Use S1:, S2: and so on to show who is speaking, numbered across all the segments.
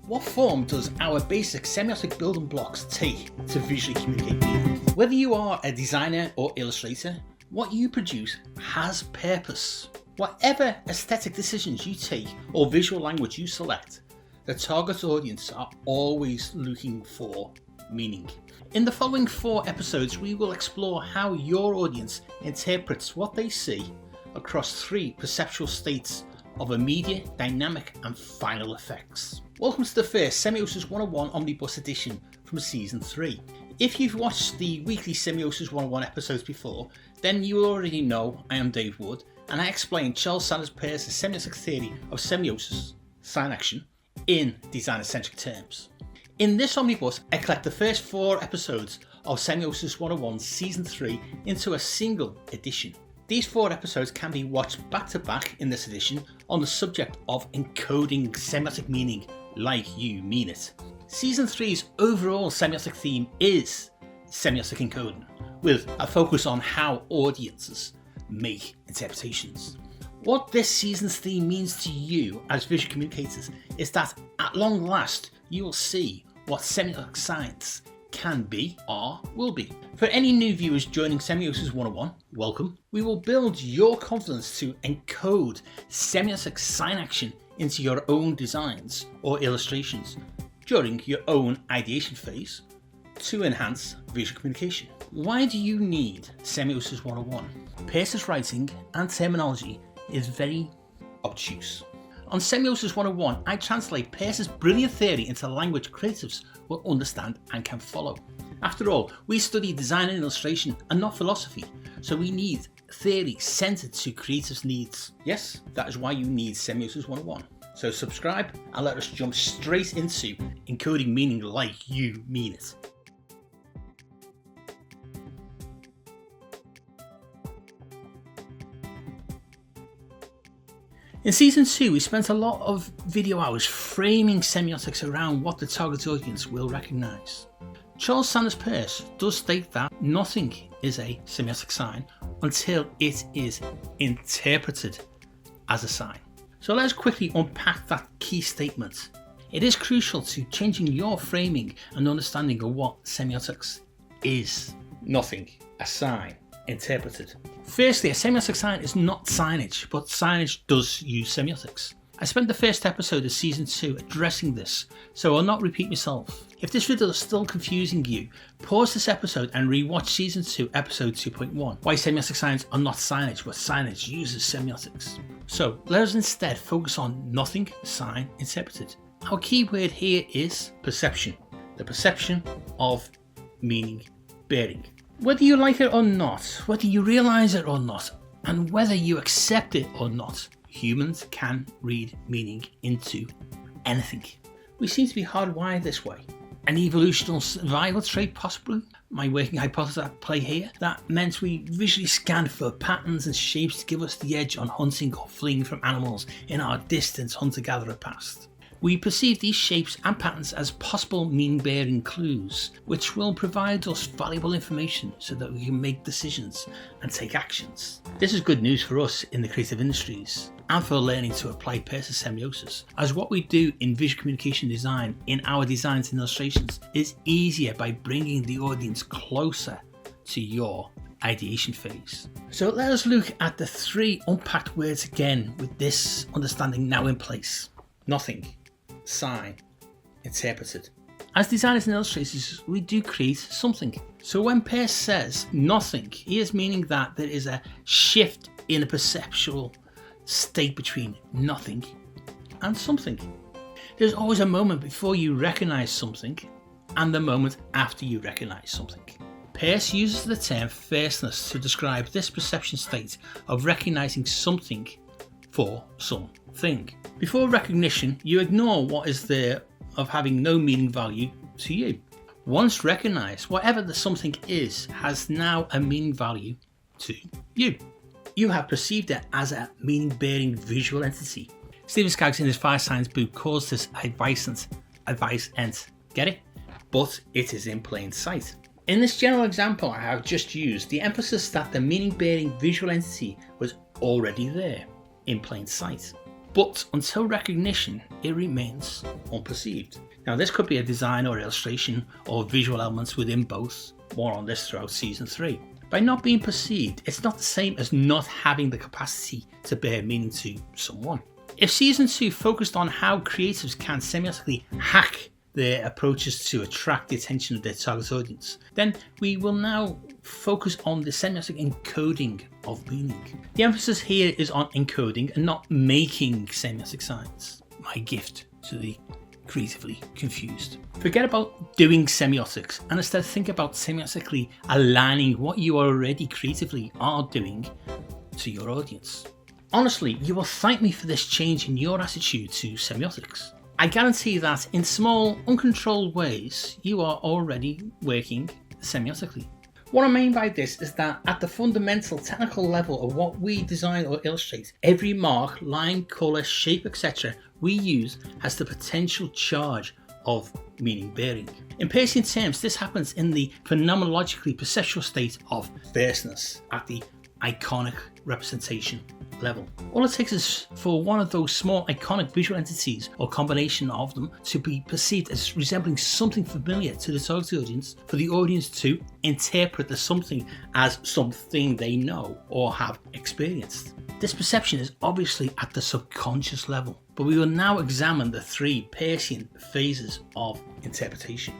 S1: What form does our basic semiotic building blocks take to visually communicate meaning? Whether you are a designer or illustrator, what you produce has purpose. Whatever aesthetic decisions you take or visual language you select, the target audience are always looking for meaning. In the following 4 episodes, we will explore how your audience interprets what they see across 3 perceptual states of immediate, dynamic and final effects. Welcome to the first Semiosis 101 Omnibus edition from Season 3. If you've watched the weekly Semiosis 101 episodes before, then you already know I am Dave Wood, and I explained Charles Sanders Peirce's semiotic theory of semiosis, sign action, in designer-centric terms. In this omnibus, I collect the first 4 episodes of Semiosis 101 Season 3 into a single edition. These 4 episodes can be watched back to back in this edition on the subject of encoding semiotic meaning like you mean it. Season 3's overall semiotic theme is semiotic encoding, with a focus on how audiences make interpretations. What this season's theme means to you as visual communicators is that at long last you will see what semiotic science can be or will be. For any new viewers joining Semiosis 101, welcome. We will build your confidence to encode semiotic sign action into your own designs or illustrations during your own ideation phase to enhance visual communication. Why do you need Semiosis 101? Peirce's writing and terminology is very obtuse. On Semiosis 101, I translate Peirce's brilliant theory into language creatives will understand and can follow. After all, we study design and illustration and not philosophy, so we need theory centered to creatives' needs. Yes, that is why you need Semiosis 101. So subscribe and let us jump straight into encoding meaning like you mean it. In Season 2, we spent a lot of video hours framing semiotics around what the target audience will recognise. Charles Sanders Peirce does state that nothing is a semiotic sign until it is interpreted as a sign. So let's quickly unpack that key statement. It is crucial to changing your framing and understanding of what semiotics is. Nothing, a sign, interpreted. Firstly, a semiotic sign is not signage, but signage does use semiotics. I spent the first episode of Season 2 addressing this, so I'll not repeat myself. If this video is still confusing you, pause this episode and rewatch Season 2 Episode 2.1, why semiotic signs are not signage, but signage uses semiotics. So let us instead focus on nothing, sign, interpreted. Our key word here is perception, the perception of meaning bearing. Whether you like it or not, whether you realise it or not, and whether you accept it or not, humans can read meaning into anything. We seem to be hardwired this way. An evolutional survival trait possibly? My working hypothesis at play here? That meant we visually scanned for patterns and shapes to give us the edge on hunting or fleeing from animals in our distant hunter-gatherer past. We perceive these shapes and patterns as possible meaning-bearing clues, which will provide us valuable information so that we can make decisions and take actions. This is good news for us in the creative industries and for learning to apply Peirce's semiosis, as what we do in visual communication design in our designs and illustrations is easier by bringing the audience closer to your ideation phase. So let us look at the 3 unpacked words again with this understanding now in place. Nothing, sign, interpreted. As designers and illustrators, we do create something. So when Peirce says nothing, he is meaning that there is a shift in a perceptual state between nothing and something. There's always a moment before you recognise something and the moment after you recognise something. Peirce uses the term firstness to describe this perception state of recognising something for something. Before recognition, you ignore what is there of having no meaning value to you. Once recognised, whatever the something is has now a meaning value to you. You have perceived it as a meaning-bearing visual entity. Stephen Skaggs in his 5 Signs book calls this advisent. Get it? But it is in plain sight. In this general example I have just used, the emphasis that the meaning-bearing visual entity was already there, in plain sight. but until recognition, it remains unperceived. Now, this could be a design or illustration or visual elements within both. More on this throughout Season 3. By not being perceived, it's not the same as not having the capacity to bear meaning to someone. If Season 2 focused on how creatives can semiotically hack their approaches to attract the attention of their target audience, then we will now focus on the semiotic encoding of meaning. The emphasis here is on encoding and not making semiotic signs. My gift to the creatively confused. Forget about doing semiotics and instead think about semiotically aligning what you already creatively are doing to your audience. Honestly, you will thank me for this change in your attitude to semiotics. I guarantee that in small, uncontrolled ways, you are already working semiotically. What I mean by this is that at the fundamental technical level of what we design or illustrate, every mark, line, colour, shape, etc. we use has the potential charge of meaning bearing. In Peircean terms, this happens in the phenomenologically perceptual state of firstness at the iconic representation level. All it takes is for one of those small iconic visual entities or combination of them to be perceived as resembling something familiar to the target audience for the audience to interpret the something as something they know or have experienced. This perception is obviously at the subconscious level, but we will now examine the three Peircean phases of interpretation.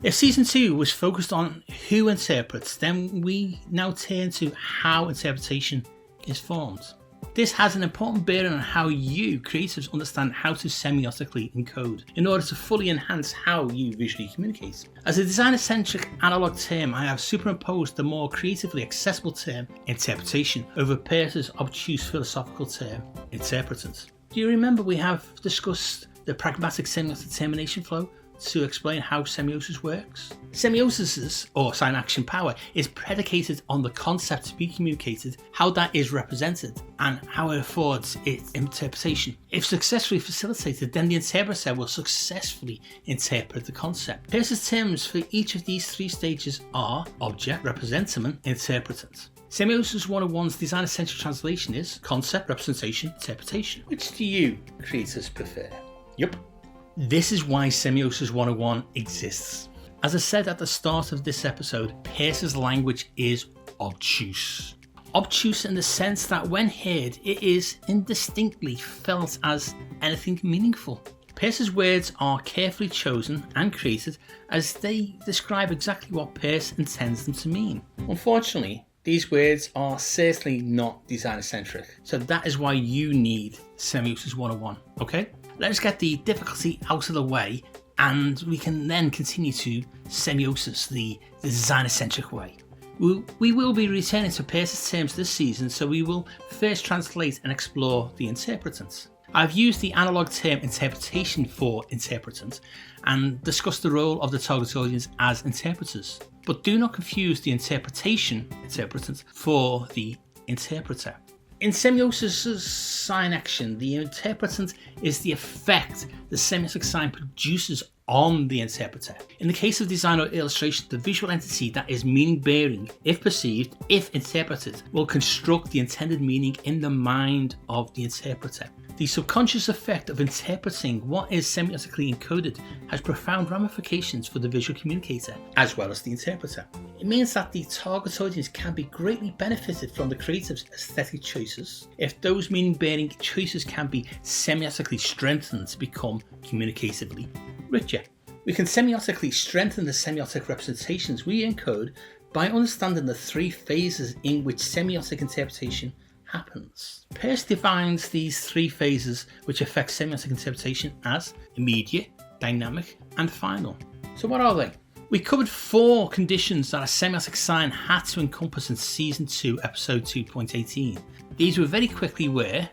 S1: If Season 2 was focused on who interprets, then we now turn to how interpretation is formed. This has an important bearing on how you, creatives, understand how to semiotically encode in order to fully enhance how you visually communicate. As a designer-centric analog term, I have superimposed the more creatively accessible term interpretation over Peirce's obtuse philosophical term interpretant. Do you remember we have discussed the pragmatic semiotic termination flow to explain how semiosis works? Semiosis, or sign action power, is predicated on the concept to be communicated, how that is represented, and how it affords its interpretation. If successfully facilitated, then the interpreter will successfully interpret the concept. Peirce's terms for each of these three stages are object, representament, interpretant. Semiosis 101's designer-centric translation is concept, representation, interpretation. Which do you creators prefer? Yup. This is why Semiosis 101 exists. As I said at the start of this episode, Peirce's language is obtuse. Obtuse in the sense that when heard, it is indistinctly felt as anything meaningful. Peirce's words are carefully chosen and created as they describe exactly what Peirce intends them to mean. Unfortunately, these words are certainly not designer-centric, so that is why you need Semiosis 101, okay? Let's get the difficulty out of the way and we can then continue to semiosis the designer-centric way. We will be returning to Peirce's terms this season, so we will first translate and explore the interpretant. I've used the analog term interpretation for interpretant and discussed the role of the target audience as interpreters, but do not confuse the interpretation interpretant for the interpreter. In Semiosis' sign action, the interpretant is the effect the semiotic sign produces on the interpreter. In the case of design or illustration, the visual entity that is meaning-bearing, if perceived, if interpreted, will construct the intended meaning in the mind of the interpreter. The subconscious effect of interpreting what is semiotically encoded has profound ramifications for the visual communicator as well as the interpreter. It means that the target audience can be greatly benefited from the creative's aesthetic choices if those meaning-bearing choices can be semiotically strengthened to become communicatively richer. We can semiotically strengthen the semiotic representations we encode by understanding the three phases in which semiotic interpretation happens. Peirce defines these three phases which affect semiotic interpretation as immediate, dynamic, and final. So what are they? We covered 4 conditions that a semiotic sign had to encompass in Season 2, Episode 2.18. These were very quickly where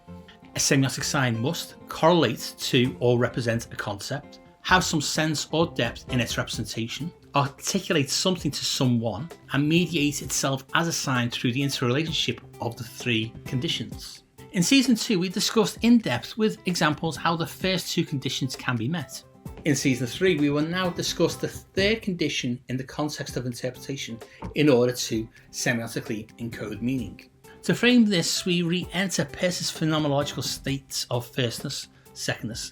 S1: a semiotic sign must correlate to or represent a concept, have some sense or depth in its representation, articulate something to someone, and mediate itself as a sign through the interrelationship of the 3 conditions. In Season 2, we discussed in depth with examples how the first 2 conditions can be met. In Season 3, we will now discuss the 3rd condition in the context of interpretation in order to semiotically encode meaning. To frame this, we re-enter Peirce's phenomenological states of firstness, secondness,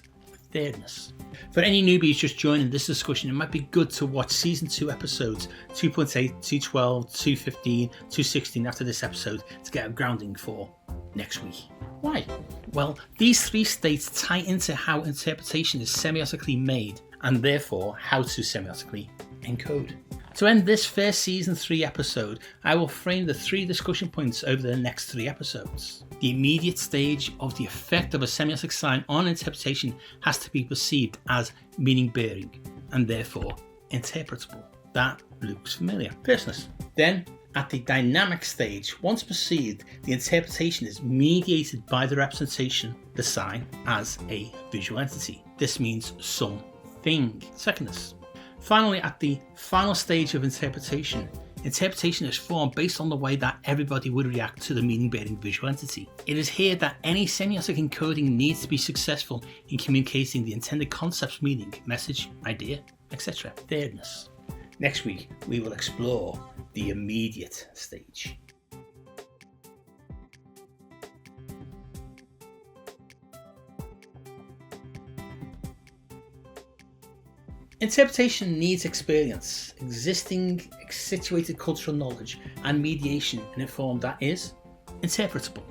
S1: thirdness. For any newbies just joining this discussion, it might be good to watch Season 2 episodes 2.8, 212, 215, 216 after this episode to get a grounding for next week. Why? Well, these three states tie into how interpretation is semiotically made and therefore how to semiotically encode. To end this first Season 3 episode, I will frame the three discussion points over the next three episodes. The immediate stage of the effect of a semiotic sign on interpretation has to be perceived as meaning-bearing and therefore interpretable. That looks familiar. Firstness. Then, at the dynamic stage, once perceived, the interpretation is mediated by the representation, the sign, as a visual entity. This means something. Secondness. Finally, at the final stage of interpretation, interpretation is formed based on the way that everybody would react to the meaning-bearing visual entity. It is here that any semiotic encoding needs to be successful in communicating the intended concept's meaning, message, idea, etc. Thirdness. Next week, we will explore the immediate stage. Interpretation needs experience, existing situated cultural knowledge, and mediation in a form that is interpretable.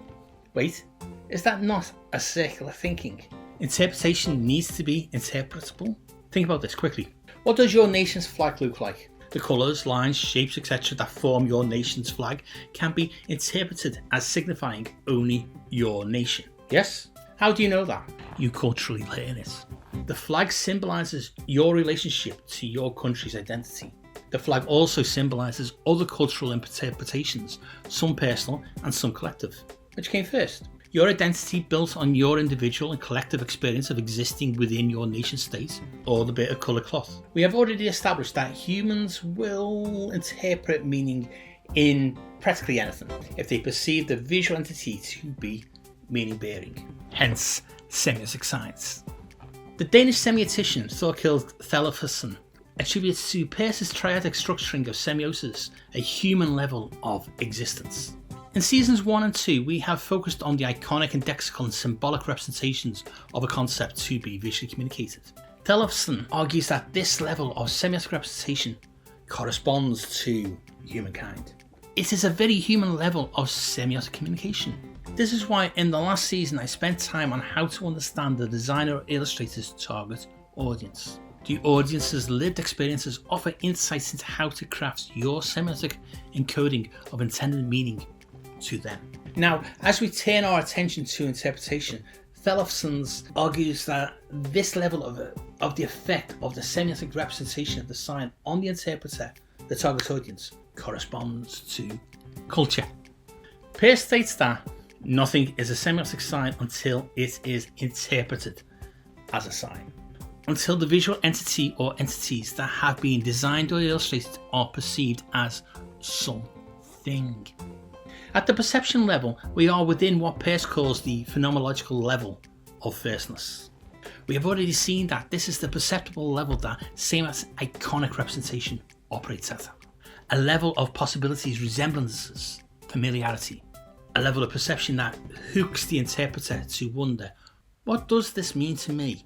S1: Wait, is that not a circular thinking? Interpretation needs to be interpretable? Think about this quickly. What does your nation's flag look like? The colours, lines, shapes, etc. that form your nation's flag can be interpreted as signifying only your nation. Yes? How do you know that? You culturally learn it. The flag symbolises your relationship to your country's identity. The flag also symbolises other cultural interpretations, some personal and some collective. Which came first? Your identity built on your individual and collective experience of existing within your nation state, or the bit of colour cloth. We have already established that humans will interpret meaning in practically anything if they perceive the visual entity to be meaning-bearing. Hence, semiotic science. The Danish semiotician Thorkild Thelufsson attributes to Peirce's triadic structuring of semiosis a human level of existence. In Seasons 1 and 2, we have focused on the iconic and lexical and symbolic representations of a concept to be visually communicated. Thelufsson argues that this level of semiotic representation corresponds to humankind. It is a very human level of semiotic communication. This is why in the last season I spent time on how to understand the designer or illustrator's target audience. The audience's lived experiences offer insights into how to craft your semiotic encoding of intended meaning to them. Now, as we turn our attention to interpretation, Thelufsson argues that this level of the effect of the semiotic representation of the sign on the interpreter, the target audience, corresponds to culture. Peirce states that nothing is a semiotic sign until it is interpreted as a sign. Until the visual entity or entities that have been designed or illustrated are perceived as something. At the perception level, we are within what Peirce calls the phenomenological level of firstness. We have already seen that this is the perceptible level that semiotic iconic representation operates at. A level of possibilities, resemblances, familiarity. A level of perception that hooks the interpreter to wonder, what does this mean to me?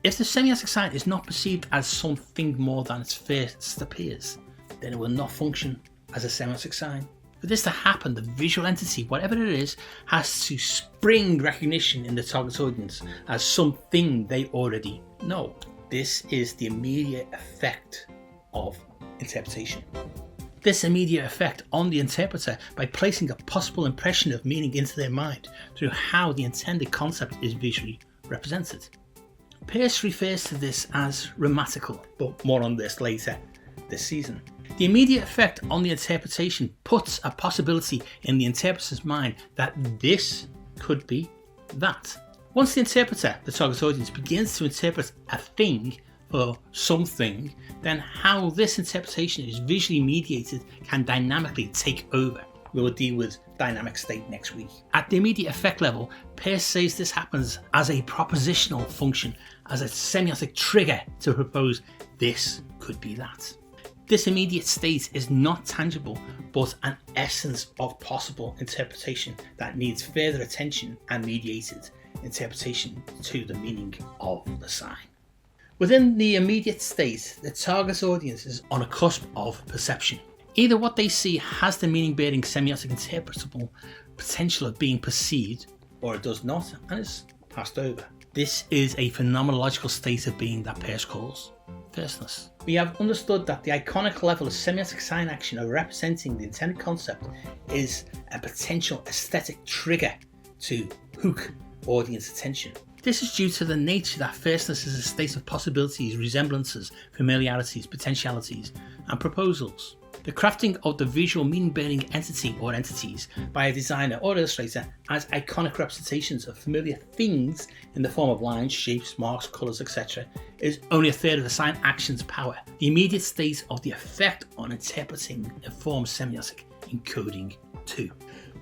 S1: If the semiotic sign is not perceived as something more than its first appears, then it will not function as a semiotic sign. For this to happen, the visual entity, whatever it is, has to spring recognition in the target audience as something they already know. This is the immediate effect of interpretation. This immediate effect on the interpreter by placing a possible impression of meaning into their mind through how the intended concept is visually represented. Peirce refers to this as rheumatical, but more on this later this season. The immediate effect on the interpretation puts a possibility in the interpreter's mind that this could be that. Once the interpreter, the target audience, begins to interpret a thing for something, then how this interpretation is visually mediated can dynamically take over. We will deal with dynamic state next week. At the immediate effect level, Peirce says this happens as a propositional function, as a semiotic trigger to propose this could be that. This immediate state is not tangible, but an essence of possible interpretation that needs further attention and mediated interpretation to the meaning of the sign. Within the immediate state, the target audience is on a cusp of perception. Either what they see has the meaning-bearing semiotic interpretable potential of being perceived, or it does not and is passed over. This is a phenomenological state of being that Peirce calls firstness. We have understood that the iconic level of semiotic sign action of representing the intended concept is a potential aesthetic trigger to hook audience attention. This is due to the nature that firstness is a state of possibilities, resemblances, familiarities, potentialities, and proposals. The crafting of the visual meaning-bearing entity or entities by a designer or illustrator as iconic representations of familiar things in the form of lines, shapes, marks, colours, etc. is only a third of the sign action's power. The immediate state of the effect on interpreting informs semiotic encoding too.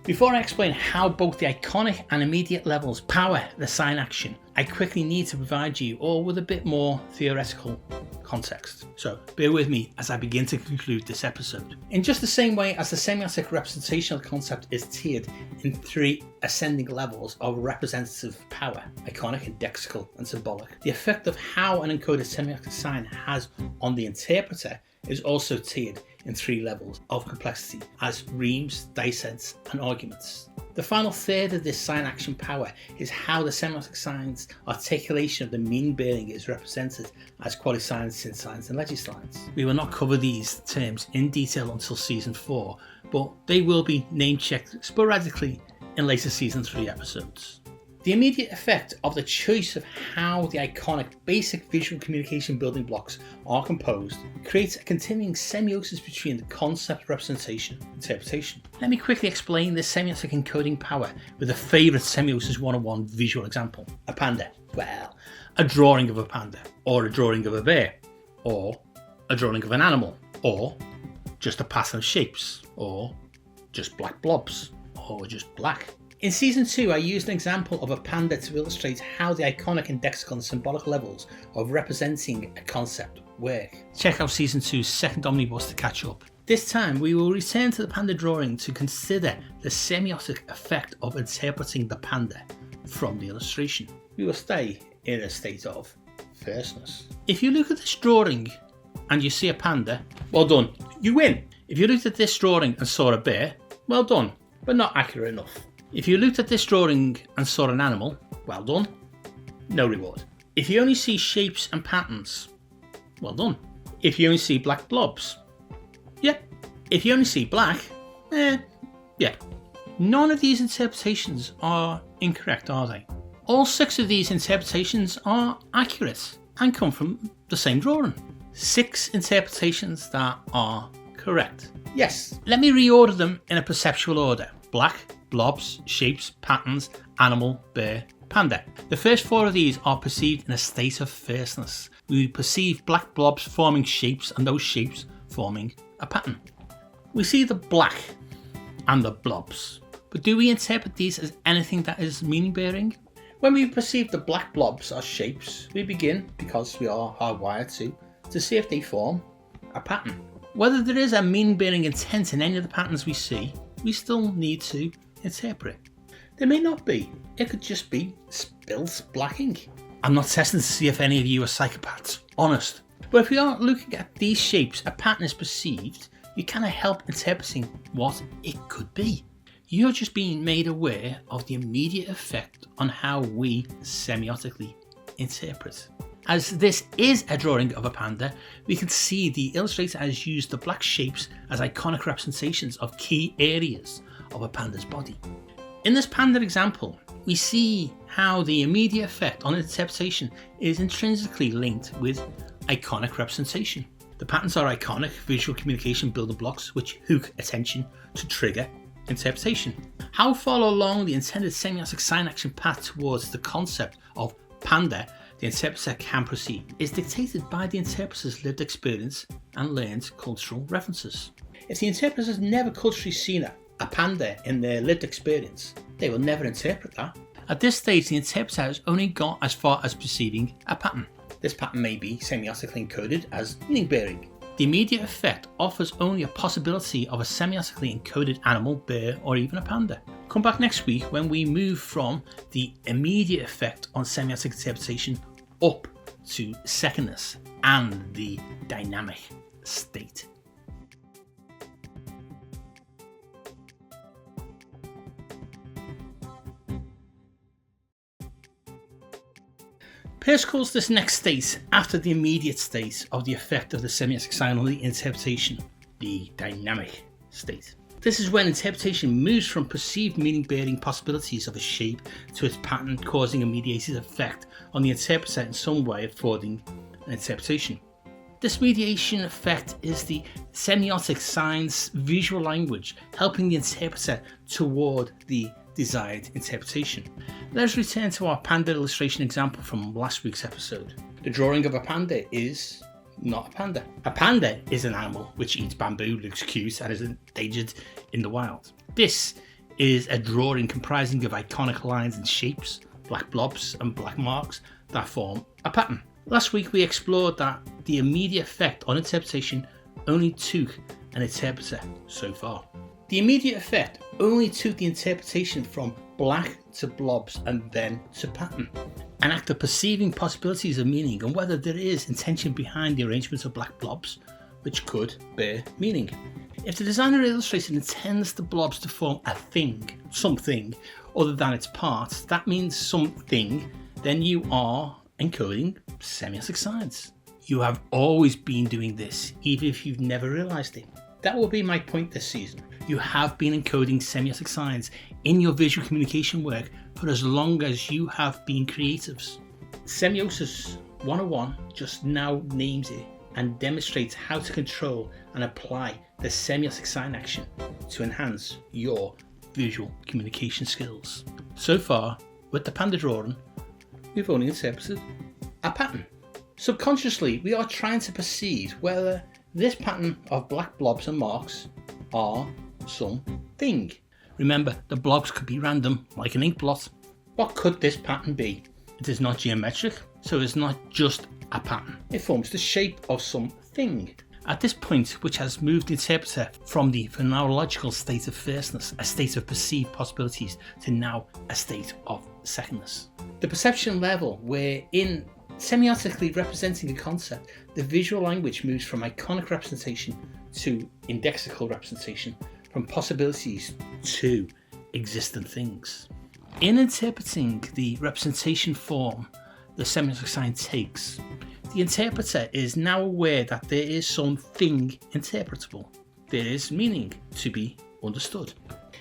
S1: Before I explain how both the iconic and immediate levels power the sign action, I quickly need to provide you all with a bit more theoretical context. So bear with me as I begin to conclude this episode. In just the same way as the semiotic representational concept is tiered in 3 ascending levels of representative power, iconic, indexical, and symbolic, the effect of how an encoded semiotic sign has on the interpreter is also tiered in 3 levels of complexity as reams, dissents, and arguments. The final third of this sign action power is how the semiotic sign's articulation of the meaning bearing is represented as quasi-signs, synsigns, and legisigns. We will not cover these terms in detail until season 4, but they will be name-checked sporadically in later season 3 episodes. The immediate effect of the choice of how the iconic basic visual communication building blocks are composed creates a continuing semiosis between the concept, representation, and interpretation. Let me quickly explain this semiotic encoding power with a favourite Semiosis 101 visual example. A panda. Well, a drawing of a panda, or a drawing of a bear, or a drawing of an animal, or just a pattern of shapes, or just black blobs, or just black. In season 2, I used an example of a panda to illustrate how the iconic, indexical, and symbolic levels of representing a concept work. Check out season 2's second omnibus to catch up. This time, we will return to the panda drawing to consider the semiotic effect of interpreting the panda from the illustration. We will stay in a state of firstness. If you look at this drawing and you see a panda, well done, you win. If you looked at this drawing and saw a bear, well done, but not accurate enough. If you looked at this drawing and saw an animal, well done, no reward. If you only see shapes and patterns, well done. If you only see black blobs, yeah. If you only see black, yeah. None of these interpretations are incorrect, are they? All 6 of these interpretations are accurate and come from the same drawing. 6 interpretations that are correct. Yes, let me reorder them in a perceptual order. Black, blobs, shapes, patterns, animal, bear, panda. The first 4 of these are perceived in a state of firstness. We perceive black blobs forming shapes and those shapes forming a pattern. We see the black and the blobs, but do we interpret these as anything that is meaning bearing? When we perceive the black blobs as shapes, we begin, because we are hardwired to see if they form a pattern. Whether there is a meaning bearing intent in any of the patterns we see, we still need to interpret. There may not be. It could just be spilt black ink. I'm not testing to see if any of you are psychopaths, honest. But if we are looking at these shapes, a pattern is perceived, you cannot help interpreting what it could be. You're just being made aware of the immediate effect on how we semiotically interpret. As this is a drawing of a panda, we can see the illustrator has used the black shapes as iconic representations of key areas of a panda's body. In this panda example, we see how the immediate effect on interpretation is intrinsically linked with iconic representation. The patterns are iconic visual communication building blocks which hook attention to trigger interpretation. How far along the intended semiotic sign action path towards the concept of panda the interpreter can proceed is dictated by the interpreter's lived experience and learned cultural references. If the interpreter has never culturally seen a panda in their lived experience, they will never interpret that. At this stage, the interpreter has only got as far as perceiving a pattern. This pattern may be semiotically encoded as meaning bearing. The immediate effect offers only a possibility of a semiotically encoded animal, bear, or even a panda. Come back next week when we move from the immediate effect on semiotic interpretation up to secondness and the dynamic state. Peirce calls this next state after the immediate state of the effect of the semiotic sign on the interpretation, the dynamic state. This is when interpretation moves from perceived meaning-bearing possibilities of a shape to its pattern, causing a mediated effect on the interpreter in some way affording an interpretation. This mediation effect is the semiotic sign's visual language, helping the interpreter toward the desired interpretation. Let's return to our panda illustration example from last week's episode. The drawing of a panda is not a panda. A panda is an animal which eats bamboo, looks cute, and is endangered in the wild. This is a drawing comprising of iconic lines and shapes, black blobs and black marks that form a pattern. Last week we explored that the immediate effect on interpretation only took an interpreter so far. The immediate effect only took the interpretation from black to blobs and then to pattern. An act of perceiving possibilities of meaning and whether there is intention behind the arrangement of black blobs, which could bear meaning. If the designer illustrator intends the blobs to form a thing, something, other than its parts, that means something, then you are encoding semiotic signs. You have always been doing this, even if you've never realized it. That will be my point this season. You have been encoding semiotic signs in your visual communication work for as long as you have been creatives. Semiosis 101 just now names it and demonstrates how to control and apply the semiotic sign action to enhance your visual communication skills. So far, with the panda drawing, we've only interpreted a pattern. Subconsciously, we are trying to perceive whether this pattern of black blobs and marks are something. Remember, the blobs could be random, like an ink blot. What could this pattern be? It is not geometric, so it's not just a pattern. It forms the shape of something. At this point, which has moved the interpreter from the phenomenological state of firstness, a state of perceived possibilities, to now a state of secondness. The perception level, where in semiotically representing a concept, the visual language moves from iconic representation to indexical representation, from possibilities to existent things. In interpreting the representation form the semiotic sign takes, the interpreter is now aware that there is something interpretable. There is meaning to be understood.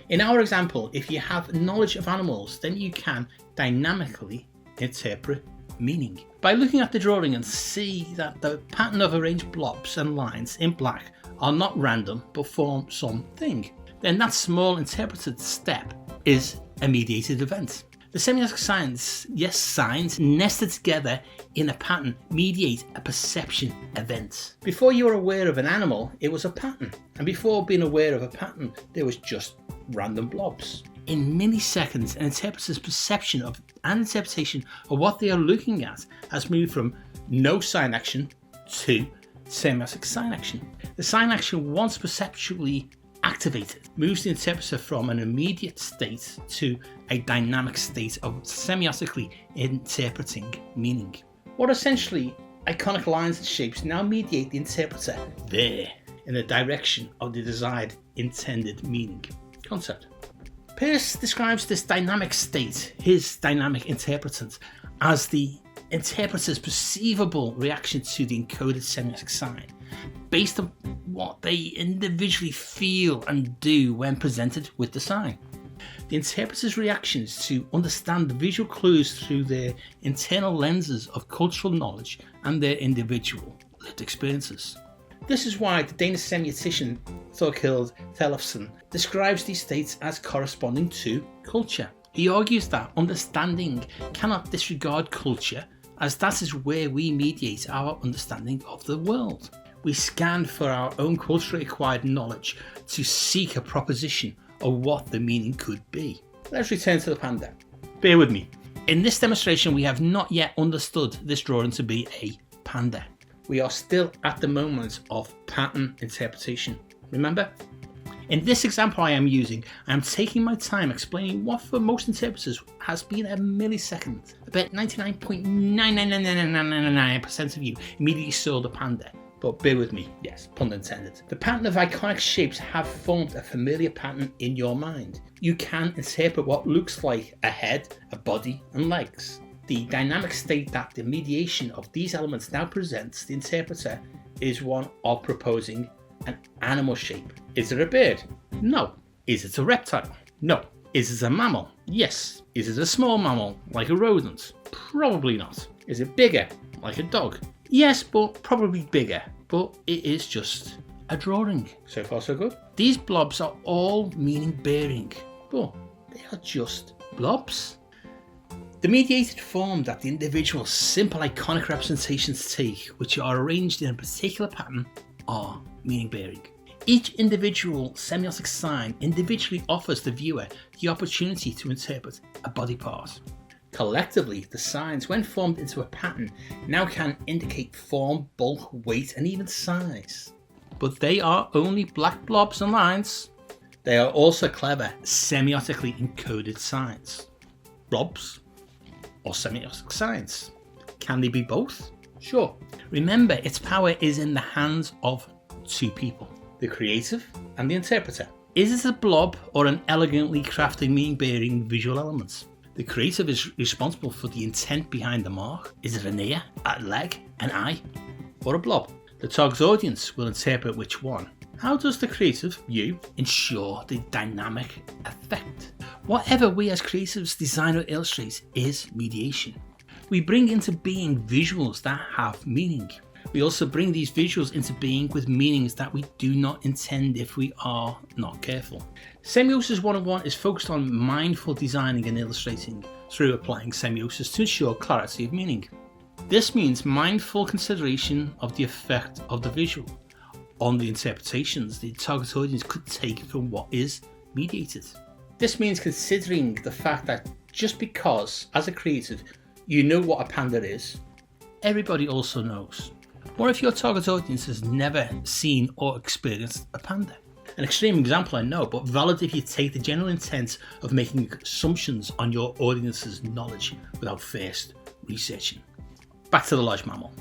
S1: In our example, if you have knowledge of animals, then you can dynamically interpret meaning. By looking at the drawing and see that the pattern of arranged blobs and lines in black are not random but form something, then that small interpreted step is a mediated event. The semiotic signs nested together in a pattern mediate a perception event. Before you were aware of an animal, it was a pattern, and before being aware of a pattern, there was just random blobs. In milliseconds, an interpreter's perception of and interpretation of what they are looking at has moved from no sign action to semiotic sign action. The sign action, once perceptually activated, moves the interpreter from an immediate state to a dynamic state of semiotically interpreting meaning. What essentially iconic lines and shapes now mediate the interpreter there in the direction of the desired intended meaning concept. Peirce describes this dynamic state, his dynamic interpretant, as the interpreter's perceivable reaction to the encoded semiotic sign, based on what they individually feel and do when presented with the sign. The interpreter's reactions to understand the visual clues through their internal lenses of cultural knowledge and their individual lived experiences. This is why the Danish semiotician Thorkild Tellefsen describes these states as corresponding to culture. He argues that understanding cannot disregard culture, as that is where we mediate our understanding of the world. We scan for our own culturally acquired knowledge to seek a proposition of what the meaning could be. Let's return to the panda. Bear with me. In this demonstration, we have not yet understood this drawing to be a panda. we are still at the moment of pattern interpretation. Remember? In this example I am taking my time explaining what for most interpreters has been a millisecond. About 99.99999% of you immediately saw the panda. But bear with me, yes, pun intended. The pattern of iconic shapes have formed a familiar pattern in your mind. You can interpret what looks like a head, a body, and legs. The dynamic state that the mediation of these elements now presents the interpreter is one of proposing an animal shape. Is it a bird? No. Is it a reptile? No. Is it a mammal? Yes. Is it a small mammal, like a rodent? Probably not. Is it bigger, like a dog? Yes, but probably bigger. But it is just a drawing. So far so good. These blobs are all meaning bearing, but they are just blobs. The mediated form that the individual simple iconic representations take, which are arranged in a particular pattern, are meaning bearing. Each individual semiotic sign individually offers the viewer the opportunity to interpret a body part. Collectively, the signs, when formed into a pattern, now can indicate form, bulk, weight, and even size. But they are only black blobs and lines. They are also clever, semiotically encoded signs. Blobs or semiotic signs. Can they be both? Sure. Remember, its power is in the hands of two people, the creative and the interpreter. Is it a blob or an elegantly crafted meaning-bearing visual element? The creative is responsible for the intent behind the mark. Is it an ear, a leg, an eye, or a blob? The target audience will interpret which one. How does the creative, you, ensure the dynamic effect? Whatever we as creatives design or illustrate is mediation. We bring into being visuals that have meaning. We also bring these visuals into being with meanings that we do not intend if we are not careful. Semiosis 101 is focused on mindful designing and illustrating through applying semiosis to ensure clarity of meaning. This means mindful consideration of the effect of the visual on the interpretations the target audience could take from what is mediated. This means considering the fact that just because, as a creative, you know what a panda is, everybody also knows. Or if your target audience has never seen or experienced a panda. An extreme example, I know, but valid if you take the general intent of making assumptions on your audience's knowledge without first researching. Back to the large mammal.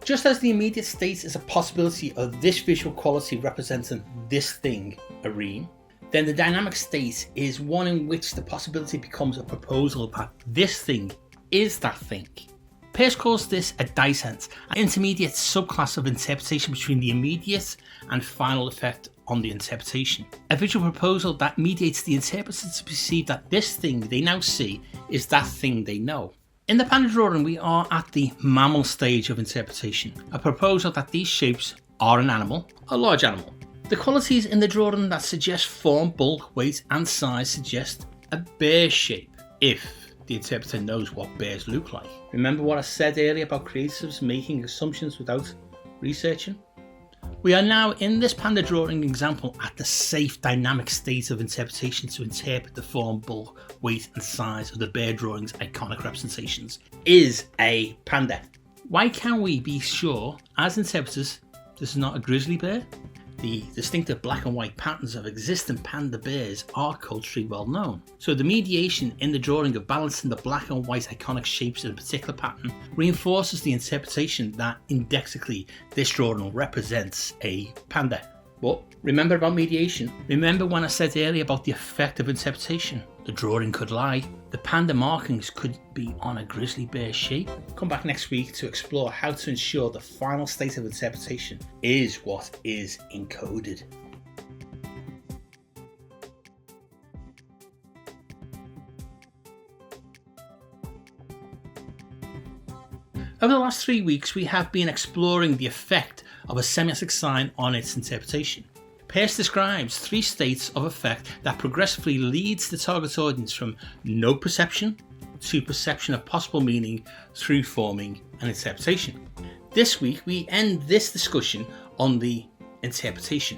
S1: Just as the immediate state is a possibility of this visual quality representing this thing, a ream, then the dynamic state is one in which the possibility becomes a proposal that this thing is that thing. Peirce calls this a dissent, an intermediate subclass of interpretation between the immediate and final effect on the interpretation. A visual proposal that mediates the interpreter to perceive that this thing they now see is that thing they know. In the panda drawing, we are at the mammal stage of interpretation, a proposal that these shapes are an animal, a large animal. The qualities in the drawing that suggest form, bulk, weight, and size suggest a bear shape, if the interpreter knows what bears look like. Remember what I said earlier about creatives making assumptions without researching? We are now in this panda drawing example at the safe dynamic state of interpretation to interpret the form, bulk, weight and size of the bear drawing's iconic representations. Is a panda. Why can we be sure as interpreters this is not a grizzly bear? The distinctive black and white patterns of existing panda bears are culturally well known. So the mediation in the drawing of balancing the black and white iconic shapes in a particular pattern reinforces the interpretation that indexically this drawing represents a panda. But remember about mediation? Remember when I said earlier about the effect of interpretation? The drawing could lie. The panda markings could be on a grizzly bear shape. Come back next week to explore how to ensure the final state of interpretation is what is encoded. Over the last 3 weeks, we have been exploring the effect of a semiotic sign on its interpretation. Peirce describes 3 states of effect that progressively leads the target audience from no perception to perception of possible meaning through forming an interpretation. This week, we end this discussion on the interpretation.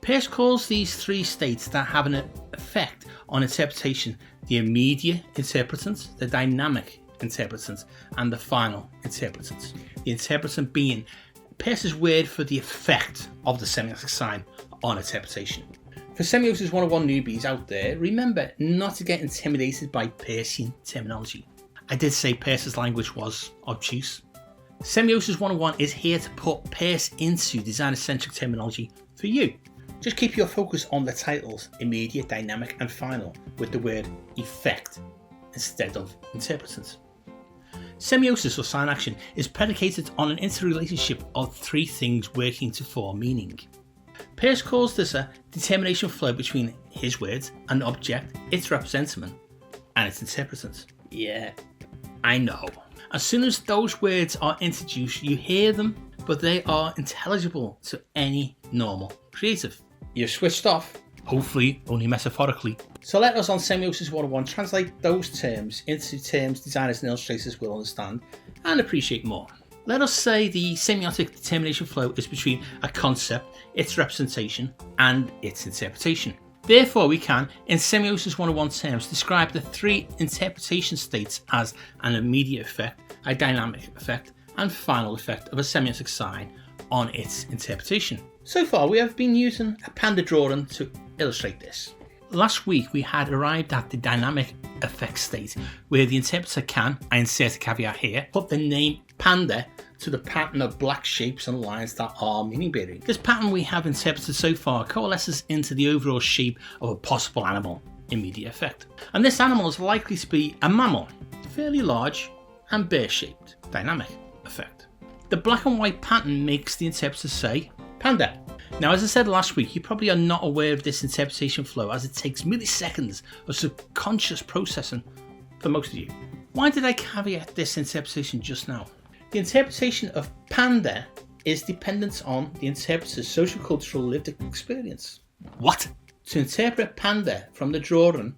S1: Peirce calls these 3 states that have an effect on interpretation the immediate interpretant, the dynamic interpretant and the final interpretant. The interpretant being Peirce's word for the effect of the semiotic sign on interpretation. For Semiosis 101 newbies out there, remember not to get intimidated by Peircean terminology. I did say Peirce's language was obtuse. Semiosis 101 is here to put Peirce into designer-centric terminology for you. Just keep your focus on the titles immediate, dynamic and final with the word effect instead of interpretant. Semiosis or sign action is predicated on an interrelationship of three things working to form meaning. Peirce calls this a determination flow between his words and the object, its representative, and its interpretant. Yeah, I know. As soon as those words are introduced, you hear them, but they are intelligible to any normal creative. You're switched off, hopefully only metaphorically. So let us on Semiosis 101 translate those terms into terms designers and illustrators will understand and appreciate more. Let us say the semiotic determination flow is between a concept, its representation, and its interpretation. Therefore, we can, in Semiosis 101 terms, describe the three interpretation states as an immediate effect, a dynamic effect, and final effect of a semiotic sign on its interpretation. So far, we have been using a panda drawing to illustrate this. Last week, we had arrived at the dynamic effect state, where the interpreter can, I insert a caveat here, put the name panda to the pattern of black shapes and lines that are meaning bearing. This pattern we have interpreted so far coalesces into the overall shape of a possible animal, immediate effect. And this animal is likely to be a mammal, fairly large and bear-shaped, dynamic effect. The black and white pattern makes the interpreter say panda. Now, as I said last week, you probably are not aware of this interpretation flow as it takes milliseconds of subconscious processing for most of you. Why did I caveat this interpretation just now? The interpretation of panda is dependent on the interpreter's social-cultural lived experience. What? To interpret panda from the drawing,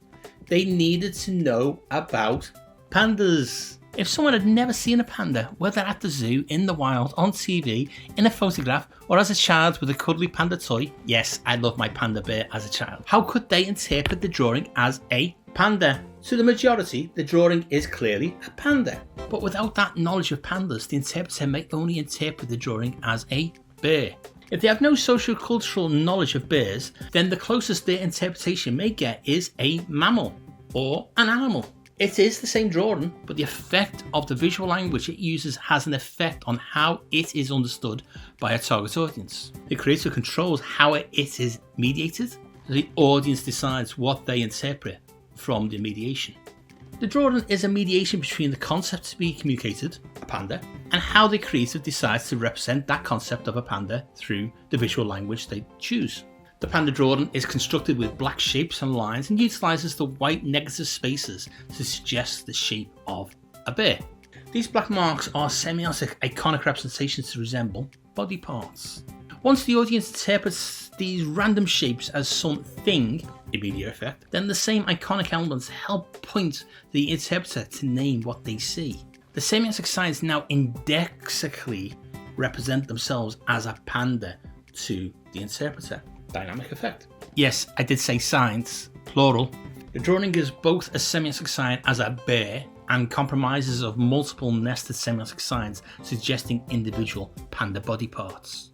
S1: they needed to know about pandas. If someone had never seen a panda, whether at the zoo, in the wild, on TV, in a photograph, or as a child with a cuddly panda toy, yes, I loved my panda bear as a child, how could they interpret the drawing as a panda? To the majority, the drawing is clearly a panda. But without that knowledge of pandas, the interpreter may only interpret the drawing as a bear. If they have no socio-cultural knowledge of bears, then the closest their interpretation may get is a mammal or an animal. It is the same drawing, but the effect of the visual language it uses has an effect on how it is understood by a target audience. The creator controls how it is mediated, so the audience decides what they interpret from the mediation. The drawing is a mediation between the concept to be communicated, a panda, and how the creative decides to represent that concept of a panda through the visual language they choose. The panda drawing is constructed with black shapes and lines and utilises the white negative spaces to suggest the shape of a bear. These black marks are semiotic iconic representations to resemble body parts. Once the audience interprets these random shapes as something, immediate effect, then the same iconic elements help point the interpreter to name what they see. The semiotic signs now indexically represent themselves as a panda to the interpreter. Dynamic effect. Yes, I did say signs, plural. The drawing is both a semiotic sign as a bear and compromises of multiple nested semiotic signs suggesting individual panda body parts.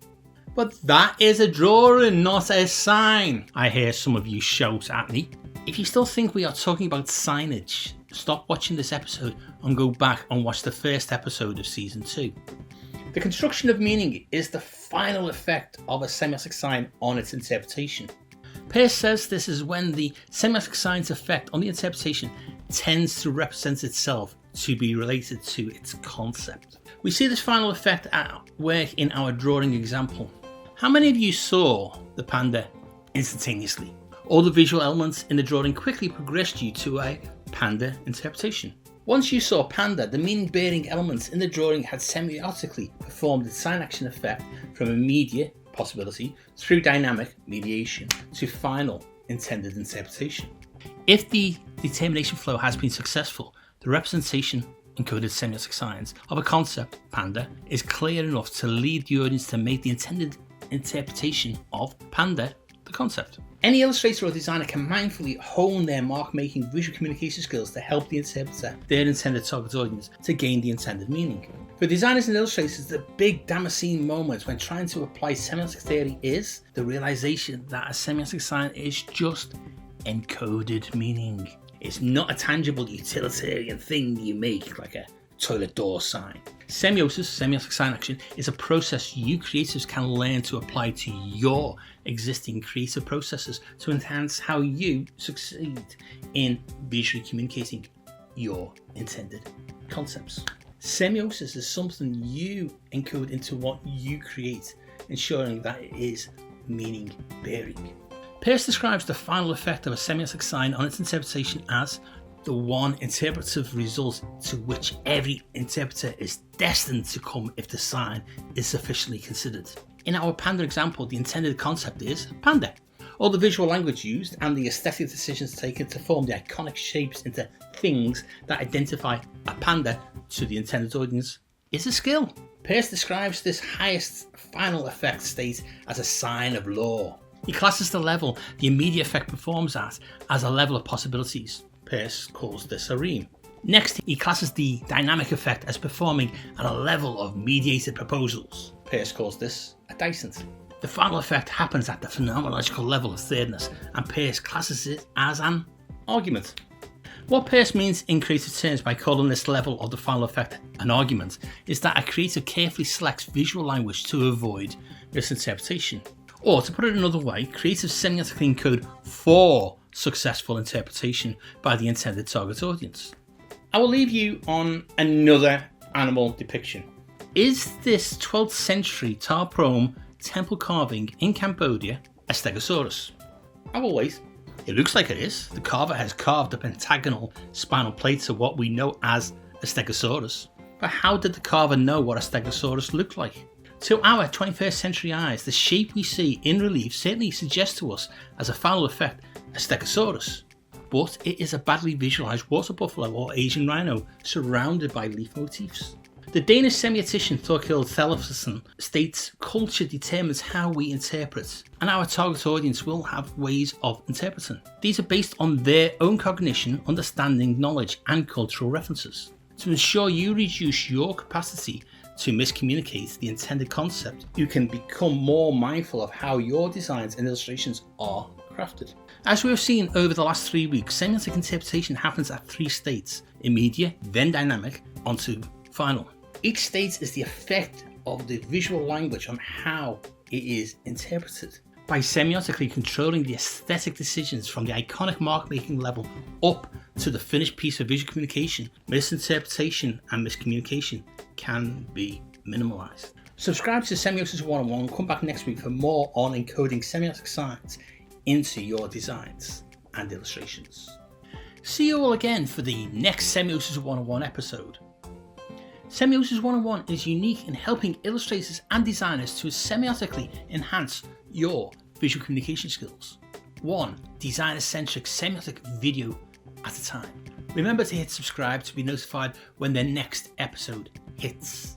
S1: But that is a drawing, not a sign, I hear some of you shout at me. If you still think we are talking about signage, stop watching this episode and go back and watch the first episode of season 2. The construction of meaning is the final effect of a semiotic sign on its interpretation. Peirce says this is when the semiotic sign's effect on the interpretation tends to represent itself to be related to its concept. We see this final effect at work in our drawing example. How many of you saw the panda instantaneously? All the visual elements in the drawing quickly progressed you to a panda interpretation. Once you saw panda, the meaning-bearing elements in the drawing had semiotically performed its sign-action effect from immediate possibility through dynamic mediation to final intended interpretation. If the determination flow has been successful, the representation encoded semiotic signs of a concept, panda, is clear enough to lead the audience to make the intended interpretation of panda, the concept. Any illustrator or designer can mindfully hone their mark-making visual communication skills to help the interpreter, their intended target audience, to gain the intended meaning. For designers and illustrators, the big Damascene moment when trying to apply semiotic theory is the realization that a semiotic sign is just encoded meaning. It's not a tangible utilitarian thing you make like a toilet door sign. Semiosis, semiotic sign action, is a process you creatives can learn to apply to your existing creative processes to enhance how you succeed in visually communicating your intended concepts. Semiosis is something you encode into what you create, ensuring that it is meaning bearing. Peirce describes the final effect of a semiotic sign on its interpretation as the one interpretive result to which every interpreter is destined to come if the sign is sufficiently considered. In our panda example, the intended concept is panda. All the visual language used and the aesthetic decisions taken to form the iconic shapes into things that identify a panda to the intended audience is a skill. Peirce describes this highest final effect state as a sign of law. He classes the level the immediate effect performs at as a level of possibilities. Peirce calls this a ream. Next, he classes the dynamic effect as performing at a level of mediated proposals. Peirce calls this a dicent. The final effect happens at the phenomenological level of thirdness, and Peirce classes it as an argument. What Peirce means in creative terms by calling this level of the final effect an argument is that a creative carefully selects visual language to avoid misinterpretation. Or, to put it another way, creatives semiotically encode for successful interpretation by the intended target audience. I will leave you on another animal depiction. Is this 12th century tar chrome temple carving in Cambodia a stegosaurus? I will wait. It looks like it is. The carver has carved a pentagonal spinal plate to what we know as a stegosaurus. But how did the carver know what a stegosaurus looked like? To our 21st century eyes, the shape we see in relief certainly suggests to us as a final effect a stegosaurus, but it is a badly visualized water buffalo or Asian rhino surrounded by leaf motifs. The Danish semiotician Thorkild Thelfsen states, "Culture determines how we interpret, and our target audience will have ways of interpreting. These are based on their own cognition, understanding, knowledge, and cultural references. To ensure you reduce your capacity to miscommunicate the intended concept, you can become more mindful of how your designs and illustrations are crafted." As we have seen over the last 3 weeks, semiotic interpretation happens at 3 states: immediate, then dynamic, onto final. Each state is the effect of the visual language on how it is interpreted. By semiotically controlling the aesthetic decisions from the iconic mark-making level up to the finished piece of visual communication, misinterpretation and miscommunication can be minimalized. Subscribe to Semiosis 101. Come back next week for more on encoding semiotic signs into your designs and illustrations. See you all again for the next Semiosis 101 episode. Semiosis 101 is unique in helping illustrators and designers to semiotically enhance your visual communication skills. One designer-centric semiotic video at a time. Remember to hit subscribe to be notified when the next episode hits.